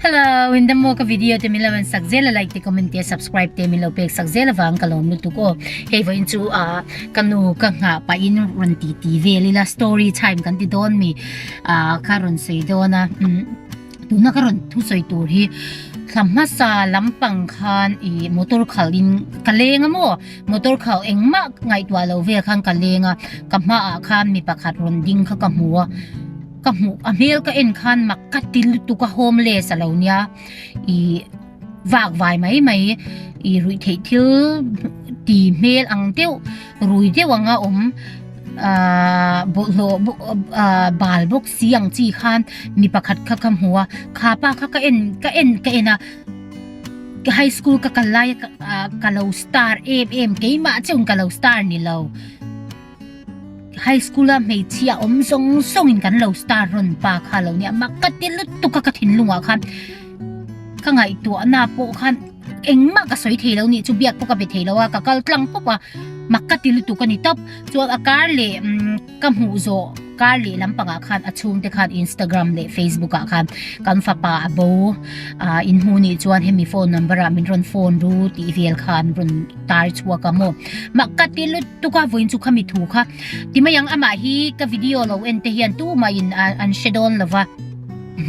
Hello, in the mocha video te milawan sakzela like te comment te subscribe te milo pek sakzela wang kalom lutu ko hey va into kanu ka nga pa in ranti TV lila story time kan ti don mi karon sei dona tu na karon tu soi tur hi sama sa lampang khan I motor khalin kalenga mo motor khal engma ngai twa lo ve khan kalenga kama khan mi pakhat ronding kha kamua kamu amel ka en khan makatil tu ka homeless alo nia I wak vai mai I rui thei thil ti mel ang teu rui teu anga bal bok siang chi khan mi pakhat kha kam huwa kha pa kha ka en high school ka kalay kalaw star em keima chung kalaw star ni lo high school may chia song in kan low star ron pa khalaw niya makatilut tu kakatin lunga khan ka nga ito na po khan engma ka soy thelaw ni chubiak po ka bethelaw ka kaltlang po pa makatilut tu kanitap so akarle kamhuzo karle lampang khan achung te khan Instagram le Facebook khan kan fa pa abo inhu ni chuan hemi phone number min ron phone ru ti vel khan run tar chua ka mo makatilut tu ka voin chu khami thu kha timayang ama hi ka video lo en te hian tu ma in an shedon lova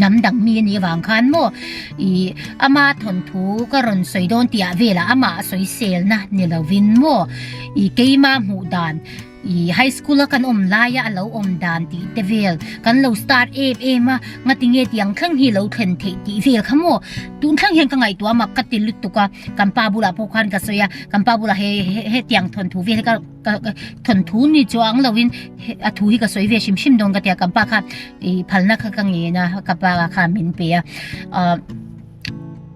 namdang mi ni wang khan mo I ama thon thu ka ron soidon tia vela ama soi sel na ni lovin mo I keima mu dan I high school kan laya alo dan ti tevel kan lo start ma ngatinge tiang thlang hi lo thlen the ti vel khamo tun thlang hen ka ngai tua makatil lutuka kan pa bula po khan ka soya kan pa bula he tiang thon thu vel ka thon thu ni chuang lovin a thu hi ka soi ve shim dong ka tia kan pa kha I phalna kha ka nge na ka pa kha min pe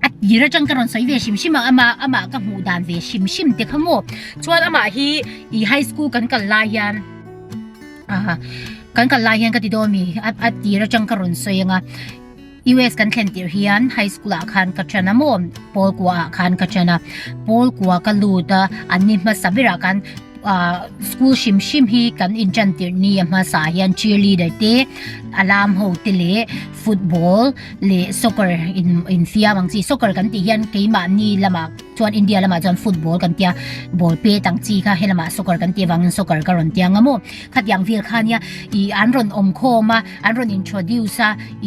at yira jang karon soi ve shim ama ka hu dan ve shim te khamo chuan ama hi I high school kan layan kan layan ka ti do mi at yira jang karon soi nga US kan thlen tir hian high school khan ka chana mo pol kwa khan ka chana pol kwa ka luta anni ma sabira kan school shim hi kan injan tir ni ma sa hian cheerleader te alam ho te le football le soccer in fia mang chi soccer kan ti hian keima ni lama chuan India lama chuan football kan tia ball pe tang chi kha helama soccer kan ti wang soccer ka ron tia ngamo khatyang vil khania I anron khoma anron introduce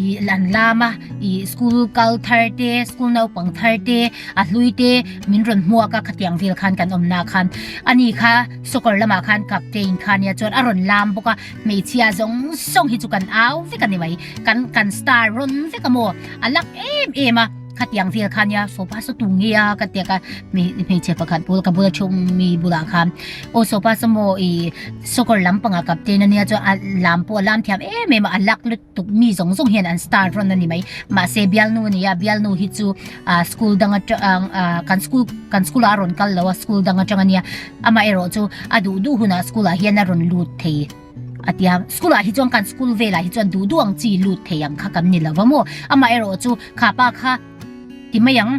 I lan lama I school culture te school nau pang tharte a hluite min ron huwa ka khatyang vil khan kan na khan ani kha soccer lama khan captain khania chuan aron lam boka meichia song hi chu kan aw fi kan ni mai kan star ron fi ka mo alak em khatyang vil khania so pa so tungia katya ka mi che pakhat pul ka bula chung mi bula khan o so pa so mo I soccer lampanga captain ania cho lam po lam thiam ma alak lut tuk mi zong hian an star ron ani mai ma se bial nu hi chu school danga kan school aron kal lawa school danga changania ama ero chu adu huna school a hian aron lut thei atia school hi chuan kan school vela hi chuan du ang chi lut theyang kha kam ni lawamo ama ero chu kha pa kha timayang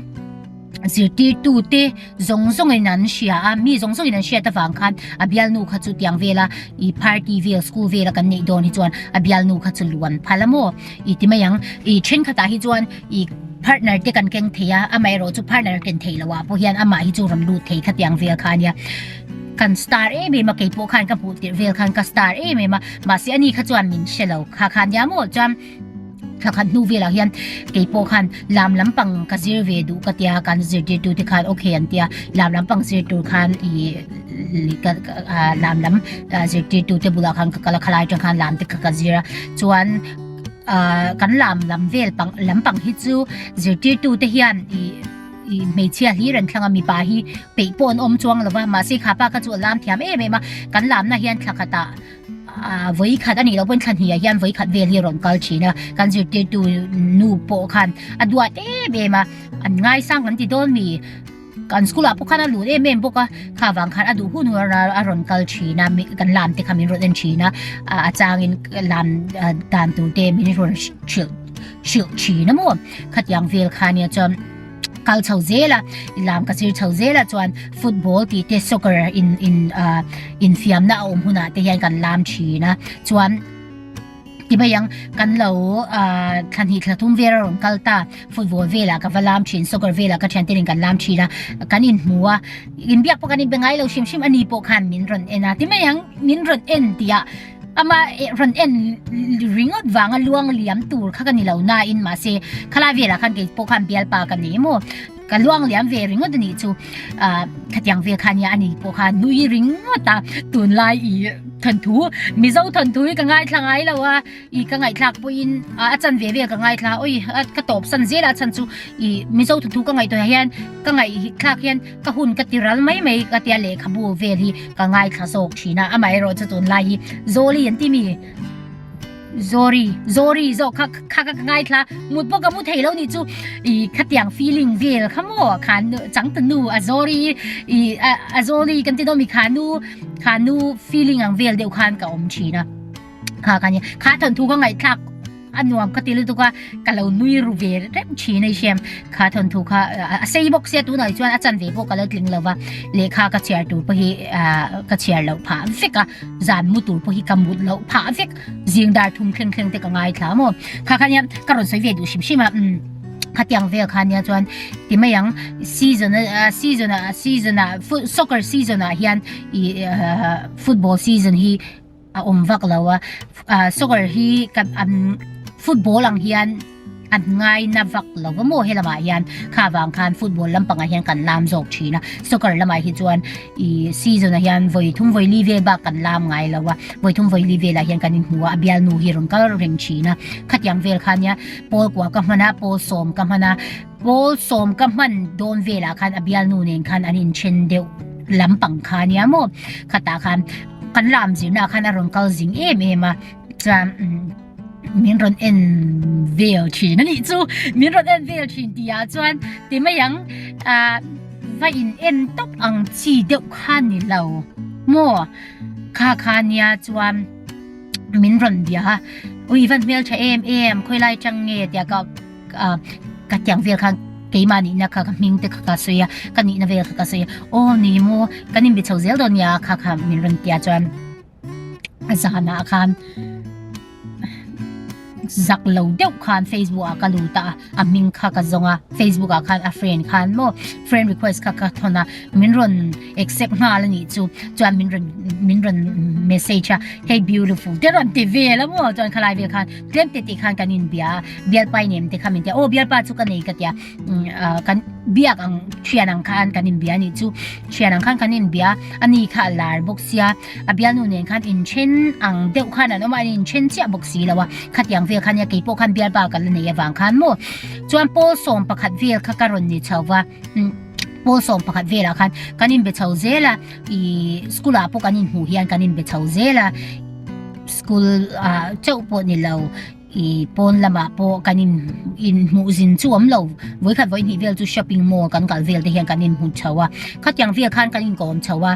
zirti tu te zong inan shia mi zong inan shia ta wang khan abial nu kha chu tiang vela I party vel school vela kan nei don hi chuan abial nu kha chu luan phalamo I timayang I chen kha ta hi chuan I partner te kan keng theya amai ro chu partner ken theilawa po hian ama hi chu ram lu thei kha tiang vel khania kan star ma kei po khan ka pu tir vel khan ka star ma si ani kha chuan min shelo khan ya mo cham khan nu vela hian kei po khan lam lampang ka zir ve du ka tia kan zir ti tu te khan okay an tia lam lampang zir tu khan I lam zir ti tu te bula khan ka kala khalai chang khan lam te ka zira chuan kan lam vel pang lampang hi chu zir ti tu te hian I meichia hi ran thlanga mi pa hi peipon chuang lawa ma se khapa ka chu lam thiam ma kan lam na hian thlakata voi khat ani lo pon khan hi hian voi khat vel hi ron kal china kan zir ti tu nu po khan adwa ma an ngai sang kan ti don mi kan school apo khana lu boka kha wang khan adu hu nu aron kal china mi kan lam te khamin ron china achangin lam dan tu te min ron shil china mo khatyang vel khania chom kal chau zela lam ka sir chau zela chuan football ti te soccer in fiam na huna te hian kan lam china chuan ที่ไม่ยังกันเราทันทีกระทุ่มเวลาของกัลตาฟุตบอลเวลากับลามชินสกัดเวลากับเชนติลิงกันลามชีนะกันอินหัวอินเบียกพวกกันอินเป็นไงเราชิมอันนี้พวกกันมินรันเอ็นนะที่ไม่ยังมินรันเอ็นที่อะอามารันเอ็นริงอดวางลวงเหลี่ยมตูร์ข้ากันนี่เราหน้าอินมาเซขลาเวลาคันเกิดพวกกันเบียลปากันนี่โมกันล่วงเหลี่ยมเวริงอดนี่จูขัดยังเวคันยาอันนี้พวกกันนุยริงอดตาตุนลายอีทันทูมิโซทันทูก็ง่ายทางไงแล้วว่าอีก็ง่ายทางปุยนอาจารย์เวก็ง่ายทางโอ้ยก็ตบสันเจละฉันจูอีมิโซทันทูก็ง่ายตัวเฮียนก็ง่ายทางเฮียนก็หุ่นก็ติรัลไม่ก็เตียเล็กขบูเวรีก็ง่ายทางโศกชีนะอ่ะไม่รอจะตุนลายโซลีอันที่มีZoriข้าง่ายค่ะมุดพวกก็มุดเทแล้วนี่จูอีขัดอย่าง feeling เวลข้ามั่วขันจังตันนูZori Zoriกันที่ต้องมีขานู feeling อังเวลเดียวกันกับอมชีนะข้ากันเนี่ยข้าทันทุกก็ง่ายค่ะอันนวมก็ตีลูกตัวก็เรานุยรูเวลเริ่มชีในเชมข้าทันทุกข้าเซียบอกเสียตัวหน่อยจวนอาจารย์เวบอกก็เลยถึงแล้วว่าเลขาก็เชียร์ตัวพอฮีก็เชียร์เราผ่าฟิกอะจานมุดตัวพอฮีกำมุดเราผ่าฟิกจิงดาร์ทุ่มเคร่งแต่ก็ง่ายค่ะมั้งข้ากันเนี่ยก็รอนใส่เวดูชิมขัดยังเวลคันเนี่ยจวนที่ไม่ยังซีซันซ็อกเกอร์ซีซันเฮียนฟุตบอลซีซันฮีวักแล้วว่าซ็อกเกอร์ฮีกับฟุตบอลหลังเฮียนอันง่ายนับวักเราก็โม่ให้ละมาเฮียนข้าวางคันฟุตบอลลำปังเฮียนกันลามจกชีนะสกัดละมาฮิจวนซีซันเฮียนวัยทุ่มวัยลีเวบักกันลามง่ายแล้วว่าวัยทุ่มวัยลีเวละเฮียนกันหัวอเบียลนูฮิรุนก็เร่งชีนะขัดยังเวลคันเนี่ยโปลกว่ากับมันนะโปลสมกับมันนะโปลสมกับมันโดนเวลาคันอเบียลนูเนี่ยคันอันนี้เช่นเดียวลำปังคันเนี่ยโม่ขัดตาคันกันลามจีน่ะคันอารมณ์ก็จิงมาจะมินรอนเอ็นเวลชีนั่นนี่จูมินรอนเอ็นเวลชีดีอ่ะจวนที่ไม่ยังว่าอินเอ็นตบอังชีเดียวขันนี่เราโม่ข้าเนี่ยจวนมินรอนเดียอุ้ยวันเวลใช้เอ็มคุยไล่จังเงียเดียก็กัดอย่างเวลคันเกี่ยมานี่นะคะมิงเด็กข้าเสียกันนี่นะเวลข้าเสียโอ้นี่โม่กันนี่เป็นชาวเซลดอนยาข้ามินรอนเดียจวนอาจารย์นะคันจักเราเดียวคัน Facebook ก็รู้ตามิงข้าก็จงFacebook คันfriend คันโม friend request ข้าทนะมินรอน accept งานแล้วนี่จวนมินรอน message hey beautiful เดี๋ยวรอนทีวีแล้วโมจวนขลายเบียคันเตรียมติดคันกันอินเบียไปเนี่ยมันจะคำมินเดียโอ้เบียไปจุกันเองก็เดียกันเบียกังเชียนังคันกันอินเบียนี่เชียนังคันกันอินเบียอันนี้ข้าลาร์บุกเสียเบียนู่นเนี่ยคันอินเช่นอังเดียวคันนั่นว่าอินเช่นเสียบุกสีแล้วว่าขัดอย่างเวลคันยังกี่พวกคันเบียร์บากันเลยเนี่ยฟังคันโม่จวนโปส่งประคัดเวลข้าการุนนี่เช่าว่าโปส่งประคัดเวลคันกันอินเบเช่าเซล่ะสกุลพวกกันอินหูเฮียนกันอินเบเช่าเซล่ะสกุลเจ้าปวดนี่เราปนละมาปอกันอินหูสินช่วมเราไว้ขัดไว้นี่เวลจูช้อปปิ้งมอลล์กันกับเวลที่เฮียนกันอินหูเช่าว่าขัดอย่างเวลคันกันอินก่อนเช่าว่า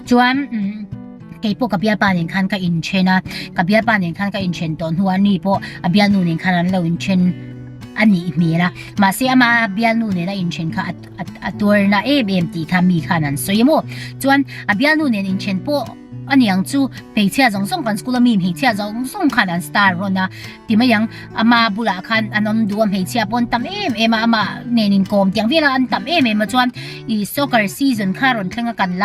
จวนกี่พวกกับเบียร์ปานอย่างคันก็อินเชนะกับเบียร์ปานอย่างคันก็อินเชนตอนหัวนี่พวกเบียร์นู่นอย่างคันนั้นเราอินเชนอันนี้มีละมาเสียมาเบียร์นู่นเนี่ยอินเชนค่ะตัวน่ะEM2ค่ะมีค่ะนั้น所以โมจวนเบียร์นู่นเนี่ยอินเชนพวกอันนี้ยังจูเพจเชียร์ส่งกันสกุลมีเพจเชียร์ส่งคันนั้นสตาร์รอนนะที่ไม่ยังมาบุลาคันอันนั้นดูเพจเชียร์ปนตั้มมาเนี่ยนิงกอมที่ยังเวลาอันตั้มมาจวนซ็อกเกอร์ซีซันค่ะรอนเครื่องกันล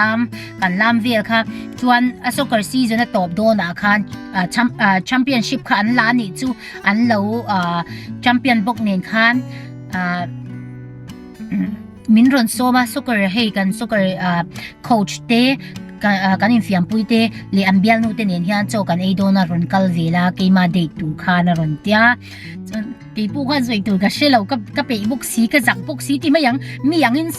ามเวลค่ะจวนซ็อกเกอร์ซีซันตบโดนคันแชมเปี้ยนชิพค่ะอันล้านนี่จูอันเราแชมเปี้ยนบกเนี่ยคันมินรอนโซมาซ็อกเกอร์ให้กันซ็อกเกอร์โค้ชเต้กันอินฟิอัมปุยเตเลยอันเบียลนูเตเนี่ยที่อันโจกันไอโดนารุนกัลเวลาเกมาเดตูคานารุนเตียกี่ผู้กันสวยตัวก็เชลล์ก็ไปบุกสีก็จักบุกสีที่ไม่ยังมีอย่างอิน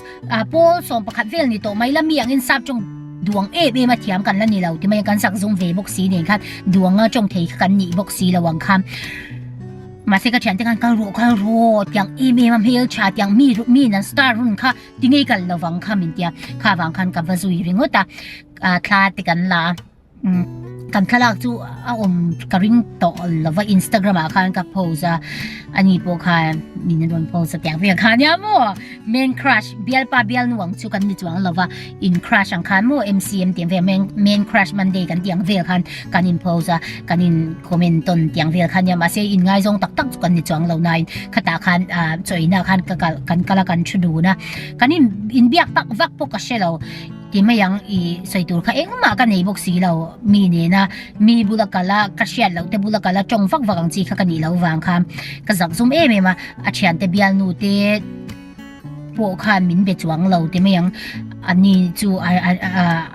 โปส่งประคัดเวลนี่ตัวไม่ละมีอย่างอินซับจงดวงมาเทียมกันแล้วนี่เราที่ไม่กันสักจงเวบุกสีเนี่ยค่ะดวงจงเทกันนี่บุกสีระวังคำมาเสกเชนที่กันก็รู้อย่างมันเฮลชาติอย่างมีนั่นสตาร์รุ่นค่ะที่ไงกันระวังคำอินเดียข้าวังคันกับวาซุยริงว่าตาคลาติกันละ กันขลักจูกระริ่งต่อหรือว่าอินสตาแกรมอาคารกับโพสอันนี้พวกค่ะมีนนโพสแต่งเวียค่ะเนี่ยมั่วเมนครัชเบียลป้าเบียลหน่วงจูกันนี่จวงหรือว่าอินครัชอังคารมั่ว MCM เตียงเวียเมนครัชมันเดย์กันเตียงเวียค่ะกันอินโพสกันอินคอมเมนต์ต้นเตียงเวียค่ะเนี่ยมาเสียอินง่ายทรงตักจูกันนี่จวงเหล่านั้นขตาคันจอยนะคันกันกะละกันชุดูนะกันอินเบียกตักวักพวกกระเชลเราที่ไม่ยังใส่ตัวเขาเองมากันในบุกสีเรามีเนี่ยนะมีบุลกาลากระเชียนเราแต่บุลกาลาจงฟักวังจีเขากันนี่เราวางคำกระสับซุ่มมาอาเชียนแต่เบียนนูเตพวกข้ามินเบจวังเราแต่ไม่ยังอันนี้จู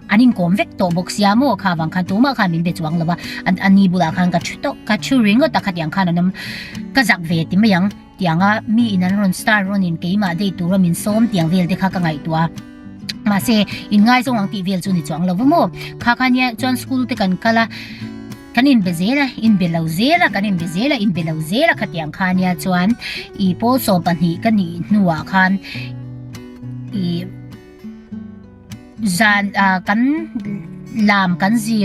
อันนี้กอมเวกตัวบุกสียามโอข้าวางคันตัวมาข้ามินเบจวังเราว่าอันนี้บุลคันกัดชูริงก็ตะขัดยังคันนั้นกระสับเวที่ไม่ยังเตียงมีอินันรอนสตาร์รอนอินเกย์มาได้ตัวมินส้มเตียงเวลที่ข้ากันไงตัวมาเซอินง่ายส่งอังตีเวลจูนิจวงเราว่าโมข้ากันเนี่ยจนสกูลที่กันกะละกันอินเบเซล่ะอินเบลาเซล่ะกันอินเบเซล่ะอินเบลาเซล่ะขัดยังข้าเนี่ยจวนโพสปันหีกันนี่นัวคันกันลามกันซี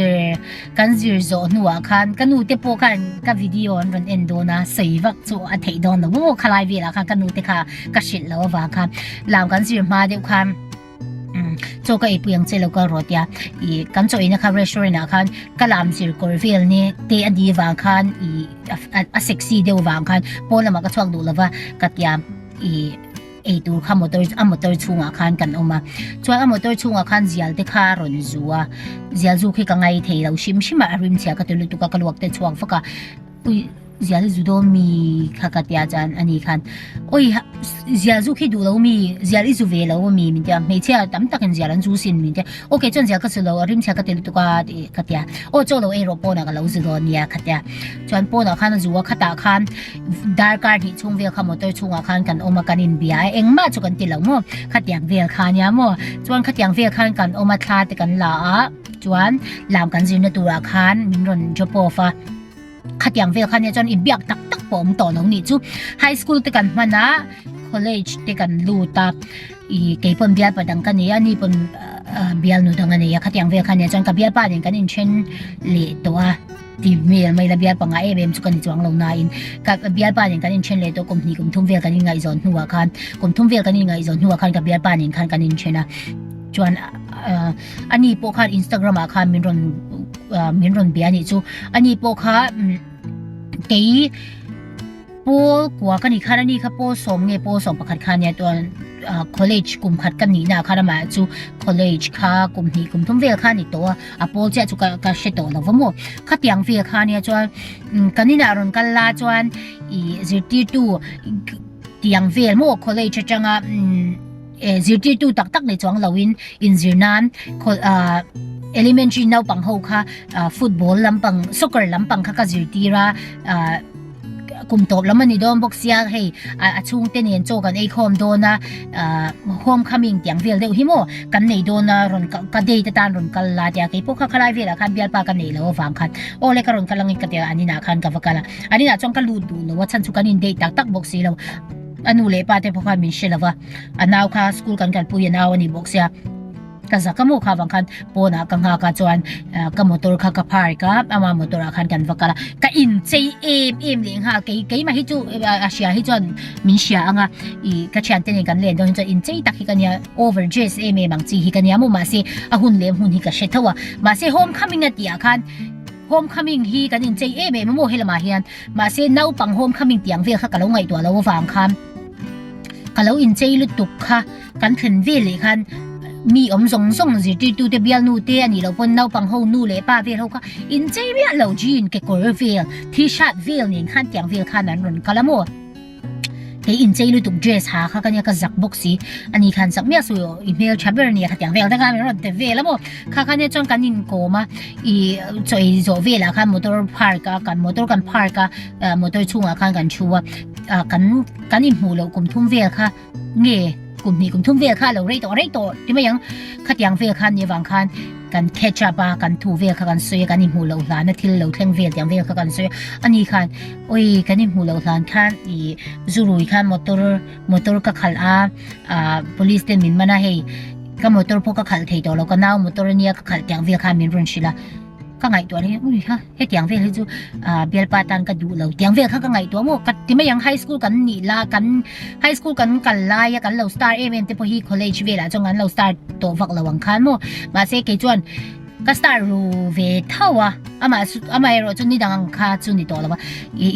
ร์โซนัวคันกันนูเตโปกันกับวิดีโอรันเอ็นโดนะใส่วักจูอัฐิดอนนะว่าคลายเวลาคันกันนูเตค่ะกระชิดแล้วว่าคันลามกันซีร์มาเดียวคันโจก็ไอเปียงเจแล้วก็รถยากันโจนะคะรีสอร์ทนะคะกลามซีร์กอร์ฟิลนี่เตอดีวางคันเซ็กซี่เดียววางคันพอแล้วมันก็ชอบดูแล้วว่ากัดยามตัวข้ามอเตอร์ช่วงอาคารกันออกมาช่วงมอเตอร์ช่วงอาคารเสียลเด็กคารอนจัวคือกังไงเที่ยวชิมมาริมเสียก็ตัวลุตุกกลวกเตช่วงฟักเสียจุดมีข้ากัดยาจันอันนี้คันเสียจุคือดูแล้วมีเสียลิจูเวแล้วมีมินเดียไม่เชื่อตั้มตะกันเสียลันจูสินมินเดียโอเคจนเสียก็สุดแล้วริมเสียก็ตัวลุตุกกัดยาโจเราโรปอนะก็เราจุดเนี่ยกัดยาจนปอนะคันจัวขัดคันดาร์การ์ที่ช่วงเวลข้ามอเตอร์ช่วงอาคารกันออกมากันอินเบียเองมาจุกันติแล้วมั่วขัดยางเวลคันเนี่ยมั่วจนขัดยางเวลคันกันออกมาคลาดกันละจวนลามกันจีนตัวอาคารมินรอนจบอฟ้าขัดยังเวลคันเนี่ยจนอินเบียกตักผมต่อน้องนี่จูไฮสคูลติกันมานะคอลเลจติกันลูตาเกี่ยปนเบียร์ปดังกันเนี่ยนี่ปนเบียร์นูดังกันเนี่ยขัดยังเวลคันเนี่ยจนกับเบียร์ป้าเนี่ยกันอินเช่นเละตัวที่เมียไม่ละเบียร์ปังไอเอ็มจุกันจวงลงนายกับเบียร์ป้าเนี่ยกันอินเช่นเละตัวกลุ่มนี้กลุ่มทุ่มเวลกันยังไงจนหัวคันกลุ่มทุ่มเวลกันยังไงจนหัวคันกับเบียร์ป้าเนี่ยกันอินเช่นนะจวนอันนี้พวกเขาอินสตาแกรมอาคารมินรอนเบียร์นี่จูอันนี้พวกเขาเกี่ยโป้กว่ากันอีกค่ะนี่ค่ะโป้สมเงโป้สมประคัดค่ะเนี่ยตัวcollege กลุ่มขัดกันนี่นะค่ะมาจู college ค่ะกลุ่มนี้กลุ่มทุ่มเวลค่ะนี่ตัวโป้เจ้าจูก็เสด็จแล้วว่าโมขัดยังเวลค่ะเนี่ยจวนกันนี่นะรอนกันลาจวนจิตที่ตัวยังเวลโม college จังจิตที่ตัวตักในจวงเราอินจินันelementary นาปังเขาค่ะฟุตบอลลำปังซ็อกเกอร์ลำปังค่ะก็จิตที่ระกลุ่มตบแล้วมันนี่โดนบอกเสียให้ช่วงเต้นเย็นโจกันไอ้คอมโดนนะโฮมคัมมิ่งเตียงเวลเดียวหิโมกันในโดนนะรอนกันเดย์ตานรอนกันลาเดียกี่พวกข้าคลายเวลาคันเบียร์ปากันในแล้วฟังคันโอ้เล็กรอนกันลังอีกเดียอันนี้นะคันกับกันละอันนี้นะจงกันรูดูแล้วว่าฉันสุกันอินเดย์ตักบอกเสียแล้วอันนู้นเลยป้าเตะพวกข้ามินเชลว่าอันน่าค่ะสกูลกันปุยน่าวันนี้บอกเสียกันสักมุขฟังคันปนกังหากจวนกับมอเตอร์ข้ากับพาร์กับมามอเตอร์คันกันฟังกันละกับอินเจเอ็มเลี้ยงฮะกี่มาให้จูอาเซียให้จวนมินเชียงอ่ะกับเชียนเต้นกันเล่นโดนจวนอินเจตักให้กันเนี่ยโอเวอร์เจสบางทีให้กันเนี่ยมุมาเสียหุ่นเลี้ยงหุ่นให้กับเชตว่ามาเสียโฮมคัมมิ่งเนี่ยคันโฮมคัมมิ่งฮีกันอินเจมันโมเฮลมาเฮียนมาเสียน่าปังโฮมคัมมิ่งเตียงเวลค่ะกับเราไงตัวเราฟังคันกับเราอินเจลุตุกค่ะกันขึ้นเวลคันมีอมส่งสิที่ตัวเดียบนูเตียนี่เราปนเราปังหูนูเลยป้าเวลเขาก็อินเจเบียเราจีนเกี่ยวกับเวลที่ชาติเวลนี่ขันเตียงเวลขันนั้นรนกันละมั้งเกี่ยอินเจลุตุกเดรสหาเขากันเนี่ยก็จักบ็อกซี่อันนี้ขันสักเมียสุยอีเมลชับเบอร์เนี่ยขันเตียงเวลแต่กันไม่รนแต่เวลละมั้งเขากันเนี่ยจนกันยิงโกมาจอยเวลขันมอเตอร์พาร์กันมอเตอร์กันพาร์กมอเตอร์ช่วงขันกันชัวกันยิงหูเรากลุ่มทุ่มเวลค่ะเงี้ยกลุ่มนี้กลุ่มทุ่มเวลค่ะเราเรย์ต่อที่ไม่ยังขัดยังเวลค่ะเนี่ยบางคันกันแคชบากันทูเวลค่ะกันสวยกันนิ่มหูเราหลานที่เราเที่ยงเวลยังเวลค่ะกันสวยอันนี้คันโอ้ยกันนิ่มหูเราหลานคันจูรุยคันมอเตอร์ก็ขัดpolice เดมินมานะเฮก็มอเตอร์พวกก็ขัดเทต่อแล้วก็น้ามอเตอร์เนี่ยก็ขัดยังเวลค่ะมินรุนชิละ ก็ไงตัวนี้อุ้ยฮะเฮ็ดอย่างเวลให้จูเบียลปาตันก็ดูเราอย่างเวลเขาก็ไงตัวโมกัดที่ไม่ยังไฮสคูลกันนี่ลากันไฮสคูลกันลายกันเราสตาร์เอ็มเอ็มที่พอฮีคอลเลจเวลาจงงั้นเราสตาร์ตัวฝักระวังคันโมมาเซกจวนก็สตาร์รูเวเท่าอ่ะอามาเอโรจนนี่ดังค่าจุนนี่ตัวแล้วว่า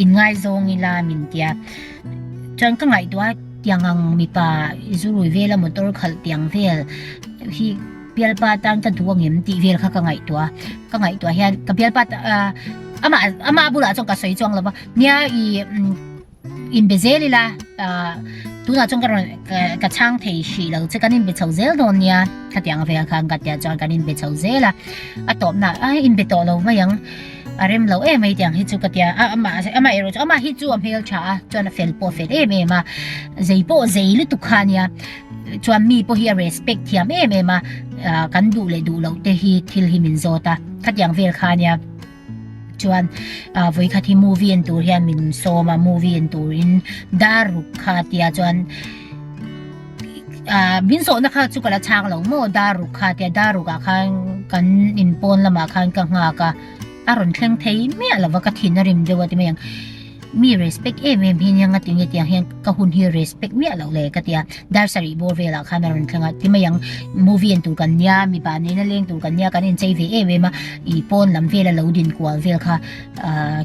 อินไงซงอีลามินเตียจนก็ไงตัวยังมีป่าจูรูเวลมอเตอร์ขัดอย่างเวลที่เบียลปาตันกันตัวเงี้ยตีเวลเขาก็ไงตัวเฮียกับเบียลปาอามาบุระจงกับสวยจงแล้วว่าเนี่ยอินเบเซลิละตัวน่ะจงกับช่างเทชีแล้วจะกันอินเบเซลเซลโดนเนี่ยขัดอย่างเวลเขากัดยาจงกันอินเบเซลเซลละตบน่ะอินเบโตเราไม่ยังอารมณ์เราไม่อย่างฮิจูกัดยามาเอโรจมาฮิจูเฮลชาจนเฟลโปเฟลมาใจโปใจลุตุขานี่จวนมีพอฮี respect ที่มากันดูเลยดูเราแต่ฮีทิลฮิมินโซตาขัดอย่างเวลคานี่จวนวิคัดที่ movie อันตัวเฮียมินโซมา movie อันตัวอินดารุขัดยาจวนมินโซนะคะจุกละช่างเราโมดารุขัดยาดารุกะคันกันอินปนละมาคันกังหากะอารมณ์เคร่งเทยไม่อะไรว่ากัดหินนริมเดียวที่ไม่ยังมี respect พี่ยังกัดยังเฮียก็หุ่นฮี respect ไม่อะไรเลยกัดยาดาร์สรีบัวเวลาคันอารมณ์เคร่งที่ไม่ยัง movie อันตัวกันยามีบ้านนี้นั่นเลี้ยงตัวกันยากันอินใจเวมาอีปนลำเวลาเราดินกว่าเวลค่ะ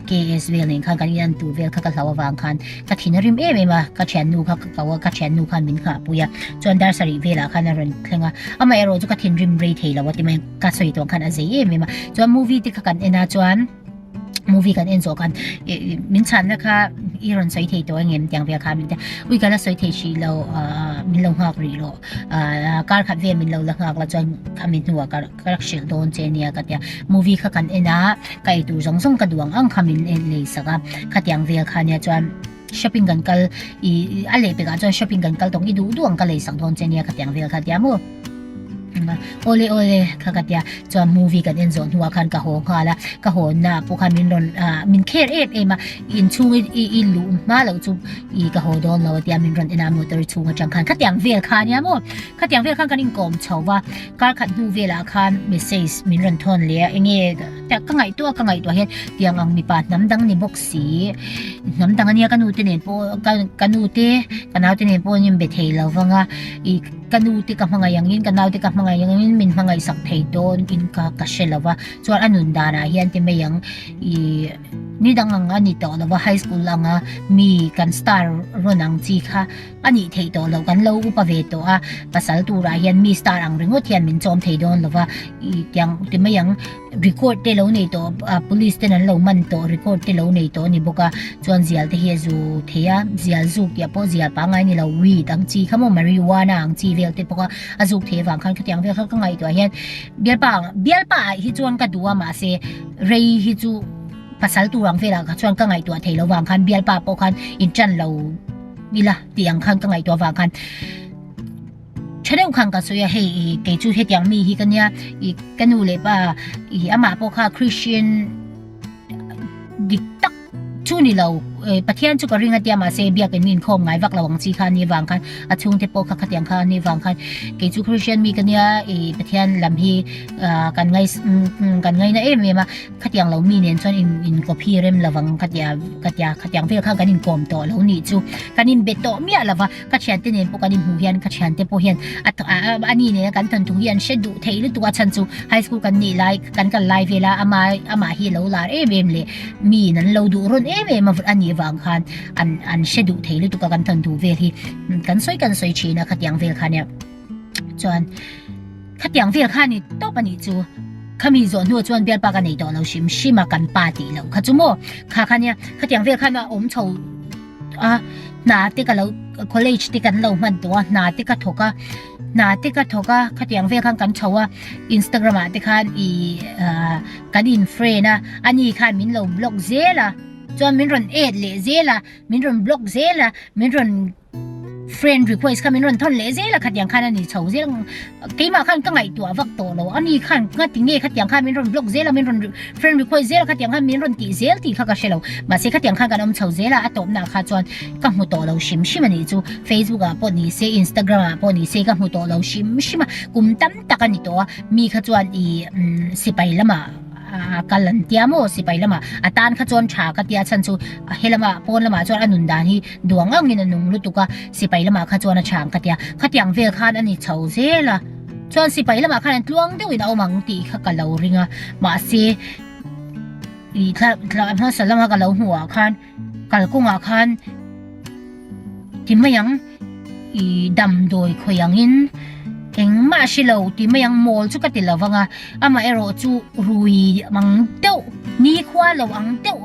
KS เวลนี่คันกันยันตัวเวลค่ะก็เราวางคันกัดหินนริมมากัดแขนนูค่ะก็ว่ากัดแขนนูคันมินค่ะปุยจนดาร์สรีเวลาคันอารมณ์เคร่งไม่รู้จุกัดหินริมเรทแล้วว่าที่ไม่กัดสวยตัวคันอะไรมาจน movie ที่กันจวนmovie กันโซกันมินชันนะคะอีรอนสวยที่ตัวเงี้ยอย่างเวลามินวิกันละสวยที่ชีเรามินลงหักรีโร่การขัดเวมินเราละหักแล้วจนคำมินหัวก็รักเชิญโดนเจเนียกันเนี่ยmovie กันไก่ตัวส่งกระดวงคำมินเลยสักขัดอย่างเวลาเนี่ยจนshopping กันกัลอะไรไปกันจน shopping กันกัลตรงอีดูดวงกันเลยสังโดนเจเนียขัดอย่างเวลาเนี่ยมั้งโอเลข้ากัดยาจอมมูวี่กันเอ็นโซนหัวคันกะโหงค่ะละกะโหนน่ะพวกคันมินรอนมินเคร์มาอินชูอีลูมาแล้วจูอีกะโหดอนแล้วที่มินรอนเอ็นามอเตอร์ชูมาจังคันขัดอย่างเวลคันเนี่ยมั้งขัดอย่างเวลคันกันอินกอมชาวว่าการขัดมูเวลาคันเมสเซจมินรอนทอนเลยเงี้ยแต่ก็ไงตัวเห็นที่ยังมีปาดน้ำดังในบ็อกซี่น้ำดังอันนี้กันอูเตเนปกันอูเตกันเอาเตเนปยังเบทเฮลฟังอ่ะอีกันอูเตกับmga yang in kan nautiกับmga yang in min mga isak thei don in ka kaselawa chuan anun dana hian ti me yang I ni dangang ani to lawa high school langa mi kan star ronang chi kha ani thei to lo kan lo upa ve to a pasal tura hian mi star ang ringot hian min chom thei don lawa I yang ti me yang record te lo nei to police te nan lo man to record te lo nei to ni boka chuan zial te hi zu theya zial zu ya po zial pa ngai ni lo wi dang chi khamo marijuana ang chi vel te poka azuk the wang khan khatyang vel kha ka ngai to hian bial pa hi chuan ka duwa ma se rei hi chu pasal turang vela ka chuan ka ngai to thei lo wang khan bial pa po khan in chan lo nila tiang khan ka ngai to wang khan chadeu khan ka soya hei ke chu he tiang mi hi kan ya I kanu le pa I ama po kha Christian diktak chu ni lo pathian chu ka ringa tia ma se bia ke nin khom ngai wak lawang chi khan ni wang khan achung te po kha khatyang kha ni wang khan ke chu Christian mi kan ya pathian lam hi kan ngai na ma khatyang lo mi nen chon in copy rem lawang khatyang vel kha kan in kom to lo ni chu kan in beto mi alawa ka chan te nen po kan in hu hian ka chan te po hian at ani ne kan tan tu hian shedu thei lu tu chan chu high school kan ni like kan live vela ama hi lo lar le mi nan lo du ron ma ani wang khan an shedu thei lu tu ka kan tan tu vel hi kan soi china khatyang vel khan ya chuan khatyang vel khan ni to pani chu khami zo nu chuan bial pa ka nei to lo shima kan pa ti lo kha chu mo kha khan ya khatyang vel khan om chho na te ka lo college te kan lo man to na te ka thoka khatyang vel khan kan chawa Instagram te khan kan in friend na ani khan min lo blog zela chuan min ron add le zela min ron block zela min ron friend request kha min ron thon le zela khatyang khan ani chho zel keima khan ka ngai tu awak to lo ani khan nga tinge khatyang khan min ron block zela min ron friend request zela khatyang khan min ron ti zel ti kha ka shelo ma se khatyang khan kan om chho zela atop na kha chuan ka mu to lo shim ani chu Facebook a pon ni se Instagram a pon ni se ka mu to lo shim kum tam takani to mi kha chuan sipai lama kalan tia mo si pai lama atan kha chon tha ka tia chan chu helama pon lama chon anun dan hi duang ang in anung lutuka si pai lama kha chon a chang ka tia khatiang vel khan ani chho zela chon si pai lama khan tluang deu in awmang ti kha kalau ringa ma se i thla na salama ka lo huwa khan kalkunga khan timayang i dam doi khoyangin engma shilo timayang mol chu ka tilawanga ama ero chu rui mang deu ni khwa lo ang deu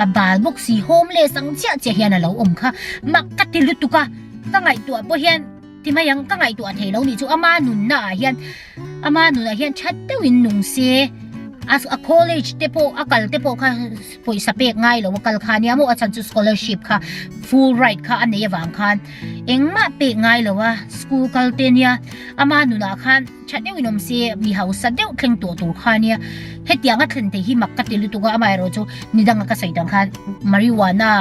a bal bok si homeless ang chia che hian a lo kha makatilutuka ka ngai tu po hian timayang ka ngai tu a thelo ni chu ama nun na hian chat deuin nung se as a college tepo akal tepo kha poi sapek ngai lo kal khania mo achan chu scholarship kha full right kha ane yawang khan engma pe ngai lo wa school kaltenia ama nuna khan chadeu inom se mi house deu thleng to tur khania hetianga thlen te hi makkatil tuga ama ro chu nidanga ka saidang khan marijuana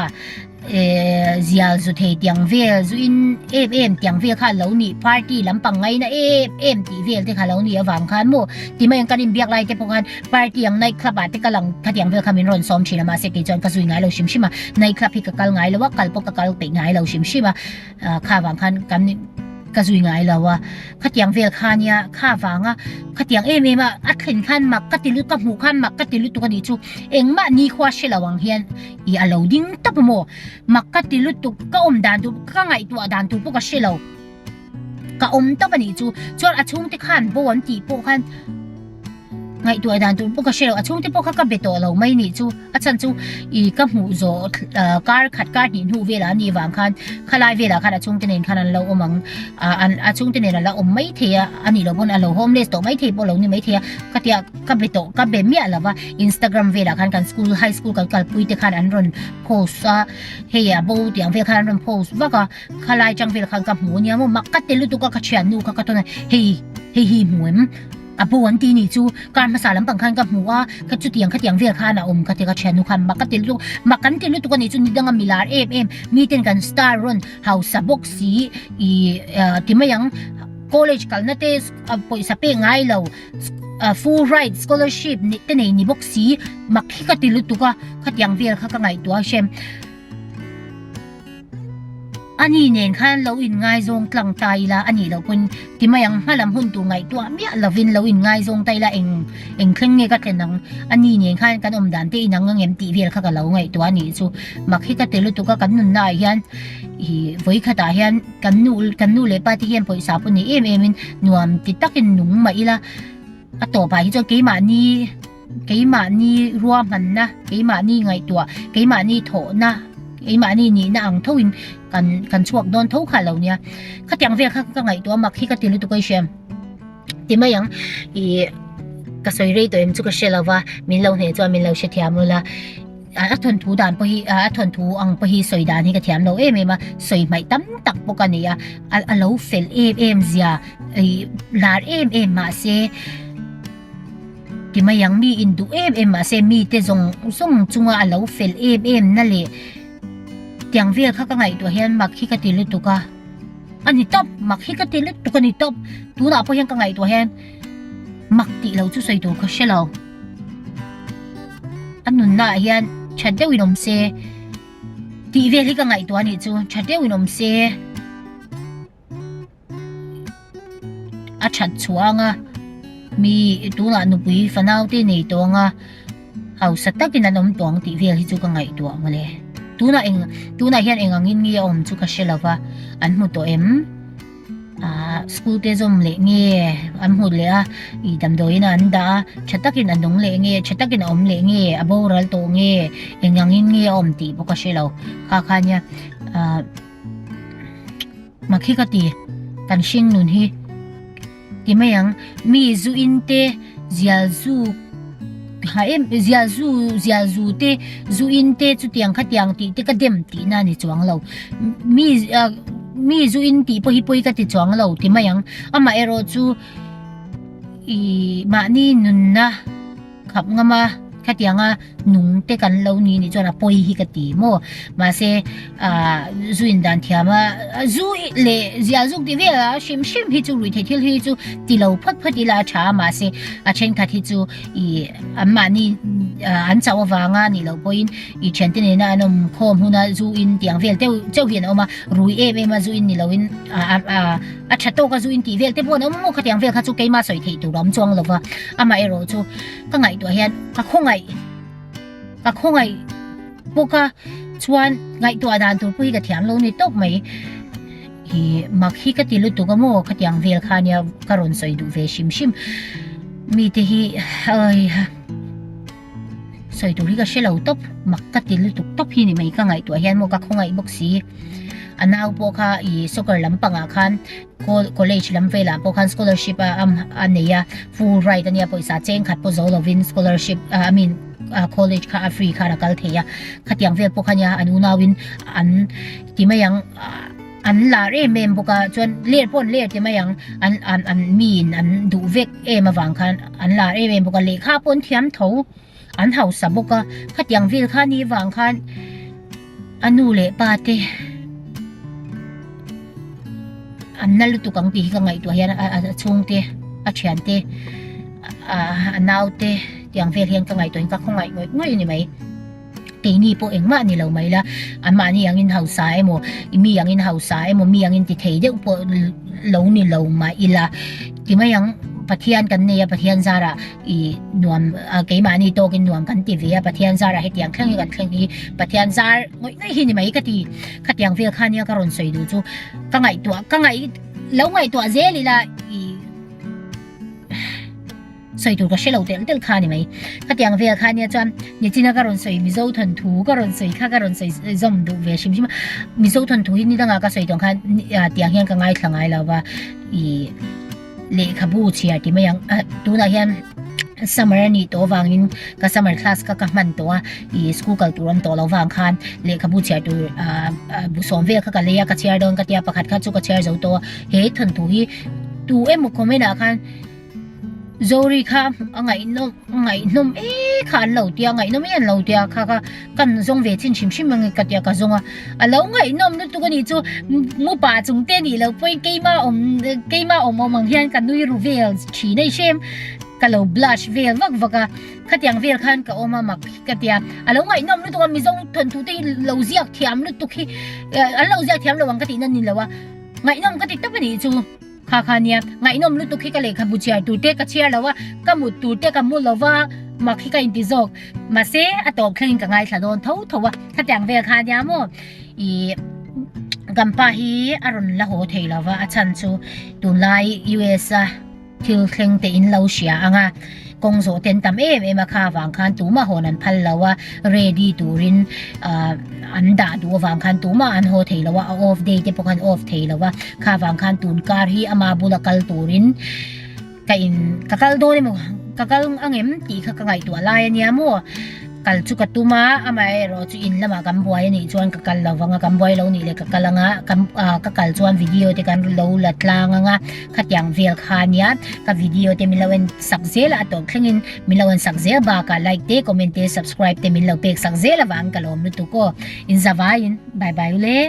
zial zu thei tiang vel zu in em tiang vel kha lo ni party lampang ngai na em ti vel te kha lo ni awang khan mo ti mai ang kanin biak lai te pongan party ang night club ate kalang thatiang vel khamin ron som china ma se ke jon ka zui ngai lo shimshima night club hi ka kal ngai lo wa kalpo ka kal pe ngai lo shimshima kha wang khan kam ni ka zui ngai lo wa khatiang vel khania kha wanga khatiang em a athlen khan mak katilu ka mu khan mak katilu tu ka ni chu engma ni khwa shelawang hian i alo ding tap mo makatilu tu ka dan tu ka ngai tu dan tu po ka shelo ka tap ani chu chon achung te khan bo wan ti po khan ngai tu dan tu po ka shelo achung te po ka beto lo mai ni chu achan chu i ka mu zo kar khat kar ni hu vela ni wang khan khalai vela khan achung te nen khan an lo omang an achung te nen la mai thea ani lo bon alo homeless to mai the po lo ni mai thea ka tia ka beto ka be mi ala wa Instagram vela khan kan school high school kal pui te khan an ron post heya bo tiang vel khan ron post wa ka khalai chang vel khan ka mu nia mo makka te lu tu ka chian nu ka to na hi muem apo wan ti ni chu kan ma salam pang khan ka muwa ka chu tiang kha tiang vel khan na ka te ka chanu khan makatil lu makan ti lu tu ka ni chu ni danga milar mi ten kan star run house box si i timayang college kalna te poi sa pe ngai lo full right scholarship ni te nei ni box si makhi ka ti lu tu ka tiang vel kha ka ngai tu a shem ani nen khan lo in ngai zong tlang tai la ani lo kun timayang halam hun tu ngai tu mia lovin lo in ngai zong tai la eng thleng nge ka tlenang ani nen khan kan dan te inang ngem ti vel kha ka lo ngai tu ani chu makhi ka telu tu ka kan nun na hian i voi kha ta hian kan nu le pa ti hian poi sa pu ni in nuam ti takin nung mai la ato pa hi cho ke ma ni ruam han na ke ma ni ngai tu ke ma ni tho na ma ni na ang thoin kan chuak don tho kha lo nia khatiang ve kha ka ngai to makhi ka tilu tu kai shem timayang i ka soi rei to em chu ka shelawa min lo he cho min lo she thiam la a thon thu dan po hi a thon thu ang po hi soi dan hi ka thiam lo ma soi mai tam tak po ka ni a lo fel zia lar ma se timayang mi indu ma se mi te zong chunga a lo fel na le tiang vel kha ka ngai to hian makhi ka tilu tu ka ani top makhi ka tilu tu ka ni top tu na po hian ka ngai to hian makti lo chu soi to ka shelo anun na hian chadeu inom se ti vel hi ka ngai to ani chu chadeu inom se a chat chuanga mi tu na nu pui fanau te nei to nga hau satakin anom tong ti vel hi chu ka ngai to male tuna hian engangin ngi om chu ka shelawa an mu to school te zom le nge an mu le a i dam doina an da chatakin anong le nge chatakin om le nge aboral to nge engangin ngi om ti bo ka shelo kha khanya makhi ka ti kan shin nun hi timayang mi zu inte ziazu ziazu te zu in te chu tiang kha tiang ti te ka dem ti na ni chuang lo mi zu in ti po hi poi ka ti chuang lo ti mayang ama ero chu i ma ni nun na khap nga ma ขัดยังนุ่งเตกันเหล่านี้นี่จวนปอยฮิกตีโมมาเซจูอินดันเทียมาจูเลเจียจุกดีเวลชิมฮิจูรุยเททิลฮิจูตีเหล่าพัดดีลาชามาเซเช่นขัดฮิจูอันมานี่อันเจ้าวางนี่เหล่าปอยอีเช่นที่นี่นะนมคอมหุนาจูอินเตียงเวลเจ้าเห็นเอามารุยมาจูอินนี่เหล่าอินชัดโตก็จูอินตีเวลแต่พวกนั้นมันขัดยังเวลเขาจูเกมาสวยที่ตัวล้อมจวงหรอวะมาเอโรจูก็ไงตัวเฮียนก็คงไงพวกชวนไงตัวดานตัวผู้ก็เถียงลงในโต๊ะไหมมักฮิกติลุตัวก็โม่ขัดยังเวลคาเนี่ยกรณสวยดูเวชิมมีแต่ฮีสวยตัวที่ก็เชลล์ต๊ะมักกติลุต๊ะฮีนี่ไม่ก็ไงตัวเฮียนโมก็คงไงบุกซีอันนั้นพวกสกอร์ลำปังคันcollege ลำเวลาพวกscholarship อันนี้full right อันนี้พวกสาเจงขัดพวกเราวิน scholarship I mean college ค่ะฟรีค่ะนักเทียขัดยังเวลพวกนี้อันนู้นวินอันที่ไม่ยังอันลาเร่เมมพวกจนเลียดพ่นเลียดที่ไม่ยังอันมีนอันดูเวกมาฟังคันอันลาเร่เมมพวกเลขาพ่นเทียมเถาอันเฮาสับพวกขัดยังเวลคันนี้ฟังคันอันนู้นเละปาเตอันนั้นลุตุกังตีก็ไงตัวเฮียนช่วงเตะเฉียนเตะนาวเตะอย่างเฟรเฮียนก็ไงตัวเองก็คงไงนี่ไหมตีนี่พวกเองมานี่เราไหมล่ะอันมานี่ยังอินเฮาสายโมมียังอินเฮาสายโมมียังอินติเทเดพวกเรานี่เรามาอีละที่ไม่ยังปะเทียนกันเนี่ยปะเทียนซาระนวมเกี่ยมานี่โตกินนวมกันตีเวียปะเทียนซาระให้เตียงเครื่องกันเครื่องนี้ปะเทียนซาไม่เห็นไหมก็ตีขัดยังเวียข้านี่ก็รอนสวยดูจูก็ไงตัวแล้วไงตัวเจลีละสวยดูก็เชลล์เดลข้านี่ไหมขัดยังเวียข้านี่จวนเนี่ยจีน่าก็รอนสวยมิโซทันทูก็รอนสวยข้าก็รอนสวยจอมดูเวียชิมมิโซทันทูนี่ตั้งก็สวยตรงข้าเตียงเฮียนก็ไงทั้งไงแล้วว่าเลขาบูเชียที่ไม่ยังตัวนั้นยัน summer นี่ตัววางอินก็ summer class ก็มันตัวschool ก็ตัวนั้นตัวเราวางคันเลขาบูเชียตัวบุษเวก็เลยก็เชียร์โดนก็เตียประคัดข้าจุกก็เชียร์เจ้าตัวเฮ้ทันทุยตัวมุกคอมเมนต์คันZori ค่ะไงนมขันเหล่าเดียไงนมยันเหล่าเดียค่ะกันจงเวทินชิมมันก็เดียก็จงแล้วไงนมตัวนี้จูมูป่าจงเต้นนี่แล้วไปเกี่ยมาอมมังเฮียนกันนุยรูเวลชีในเชมกันแล้ว blush เวลวักขัดยังเวลขันก็อมมักก็เดียแล้วไงนมตัวมีจงทนทุที่เหล่าเสียกเทียมตัวที่เหล่าเสียกเทียมระวังก็ตีนั่นนี่แล้วว่าไงนมก็ติดตัวนี้จูข้าเนี่ยไงนมลุตุขี้กะเลขบุเชียตูเตกเชียแล้วว่าก็มุดตูเตกมุดแล้วว่ามาขี้กันติจอกมาเสอตอกคลิงกับไงสะโดนเท่าว่าถ้าแต่งเวลข้าเนี่ยมั่วกัมปะฮีอรุณละโหเทลว่าฉันชูตุไล US ทิลคลิงเตอินเลาเชียอ่ะกงโซเต็นตามมาข้าวางคันตูมาโหนันพัลแล้วว่า ready ตูรินอันดาดูวางคันตูมาอันโฮเทลว่า off day จะพวกคัน off เทลว่าข้าวางคันตูนการฮีอามาบุลกัลตูรินกินกัลโดนี่มั้งกัลอังเอ็มตีข้าไงตัวลายเนี่ยมั่วกัลจุกตูมาอามาโรจูอินละมากัมบวยนี่ชวนกัลเราวังกัมบวยเรานี่เลยกัลงะกัลชวนวิดีโอที่กันเราลัดลางงะขัดยังเวลคานี้กับวิดีโอที่มีเราเป็นสักเซลตัวคลิงมีเราเป็นสักเซลบาร์ไลค์เตะคอมเมนต์เตะ subscribe ที่มีเราเป็นสักเซลวังกัลอมนุตุโกอินซาบายินบายบายเลย